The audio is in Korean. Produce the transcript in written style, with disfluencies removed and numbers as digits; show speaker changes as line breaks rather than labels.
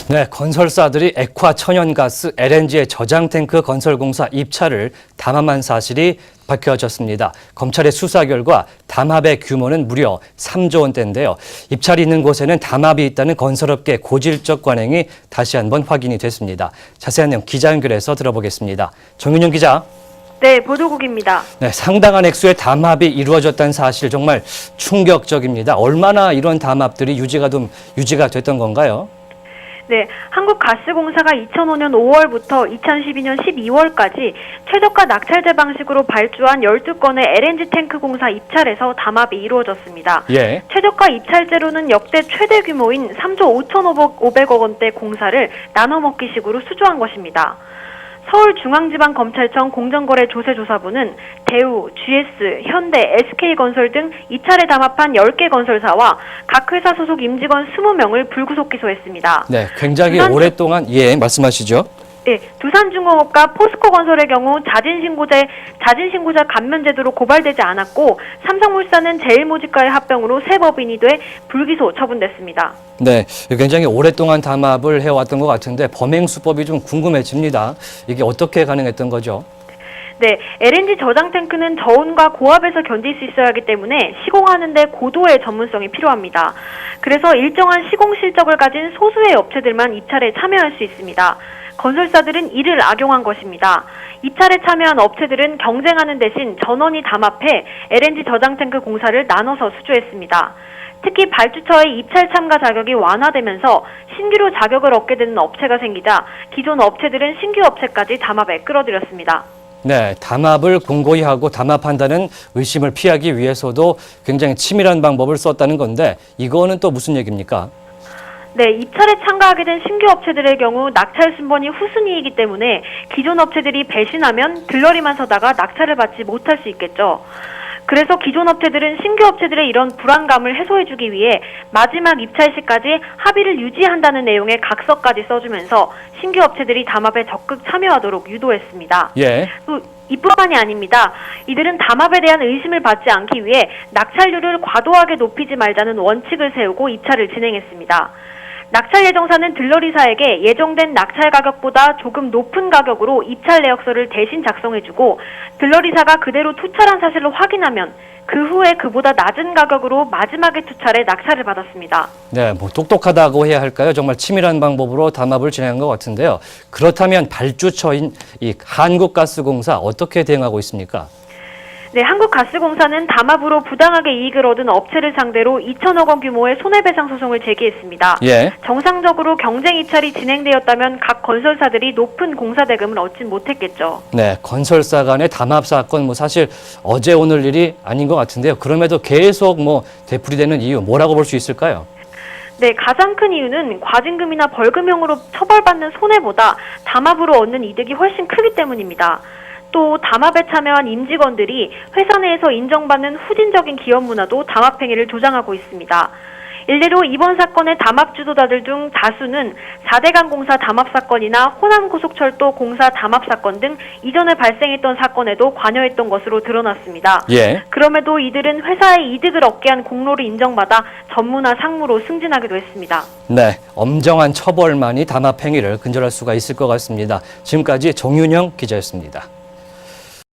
네, 건설사들이 액화 천연가스 LNG의 저장탱크 건설공사 입찰을 담합한 사실이 밝혀졌습니다. 검찰의 수사 결과 담합의 규모는 무려 3조 원대인데요. 입찰이 있는 곳에는 담합이 있다는 건설업계 고질적 관행이 다시 한번 확인이 됐습니다. 자세한 내용 기자 연결해서 들어보겠습니다. 정윤영 기자.
네, 보도국입니다.
네, 상당한 액수의 담합이 이루어졌다는 사실 정말 충격적입니다. 얼마나 이런 담합들이 유지가 됐던 건가요?
네, 한국가스공사가 2005년 5월부터 2012년 12월까지 최저가 낙찰제 방식으로 발주한 12건의 LNG 탱크 공사 입찰에서 담합이 이루어졌습니다.
예.
최저가 입찰제로는 역대 최대 규모인 3조 5,500억 원대 공사를 나눠먹기식으로 수주한 것입니다. 서울중앙지방검찰청 공정거래조세조사부는 대우, GS, 현대, SK건설 등 입찰에 담합한 10개 건설사와 각 회사 소속 임직원 20명을 불구속 기소했습니다.
네, 굉장히 오랫동안 말씀하시죠.
네, 두산중공업과 포스코건설의 경우 자진신고자 감면제도로 고발되지 않았고 삼성물산은 제일모직과의 합병으로 새 법인이 돼 불기소 처분됐습니다.
네, 굉장히 오랫동안 담합을 해왔던 것 같은데 범행 수법이 좀 궁금해집니다. 이게 어떻게 가능했던 거죠?
네, LNG 저장 탱크는 저온과 고압에서 견딜 수 있어야 하기 때문에 시공하는 데 고도의 전문성이 필요합니다. 그래서 일정한 시공 실적을 가진 소수의 업체들만 입찰에 참여할 수 있습니다. 건설사들은 이를 악용한 것입니다. 입찰에 참여한 업체들은 경쟁하는 대신 전원이 담합해 LNG 저장탱크 공사를 나눠서 수주했습니다. 특히 발주처의 입찰 참가 자격이 완화되면서 신규로 자격을 얻게 되는 업체가 생기자 기존 업체들은 신규 업체까지 담합에 끌어들였습니다.
네, 담합을 공고히 하고 담합한다는 의심을 피하기 위해서도 굉장히 치밀한 방법을 썼다는 건데 이거는 또 무슨 얘기입니까?
네, 입찰에 참가하게 된 신규 업체들의 경우 낙찰 순번이 후순위이기 때문에 기존 업체들이 배신하면 들러리만 서다가 낙찰을 받지 못할 수 있겠죠. 그래서 기존 업체들은 신규 업체들의 이런 불안감을 해소해주기 위해 마지막 입찰 시까지 합의를 유지한다는 내용의 각서까지 써주면서 신규 업체들이 담합에 적극 참여하도록 유도했습니다.
예.
또 이뿐만이 아닙니다. 이들은 담합에 대한 의심을 받지 않기 위해 낙찰률을 과도하게 높이지 말자는 원칙을 세우고 입찰을 진행했습니다. 낙찰 예정사는 들러리사에게 예정된 낙찰 가격보다 조금 높은 가격으로 입찰 내역서를 대신 작성해주고 들러리사가 그대로 투찰한 사실을 확인하면 그 후에 그보다 낮은 가격으로 마지막에 투찰해 낙찰을 받았습니다.
네, 똑똑하다고 해야 할까요? 정말 치밀한 방법으로 담합을 진행한 것 같은데요. 그렇다면 발주처인 이 한국가스공사 어떻게 대응하고 있습니까?
네, 한국가스공사는 담합으로 부당하게 이익을 얻은 업체를 상대로 2천억 원 규모의 손해배상 소송을 제기했습니다.
예.
정상적으로 경쟁 입찰이 진행되었다면 각 건설사들이 높은 공사 대금을 얻지 못했겠죠.
네, 건설사 간의 담합 사건 사실 어제 오늘 일이 아닌 것 같은데요. 그럼에도 계속 되풀이되는 이유 뭐라고 볼 수 있을까요?
네, 가장 큰 이유는 과징금이나 벌금형으로 처벌받는 손해보다 담합으로 얻는 이득이 훨씬 크기 때문입니다. 또 담합에 참여한 임직원들이 회사 내에서 인정받는 후진적인 기업 문화도 담합 행위를 조장하고 있습니다. 일례로 이번 사건의 담합 주도자들 중 다수는 4대강 공사 담합 사건이나 호남고속철도 공사 담합 사건 등 이전에 발생했던 사건에도 관여했던 것으로 드러났습니다.
예.
그럼에도 이들은 회사의 이득을 얻게 한 공로를 인정받아 전무나 상무로 승진하기도 했습니다.
네, 엄정한 처벌만이 담합 행위를 근절할 수가 있을 것 같습니다. 지금까지 정윤영 기자였습니다.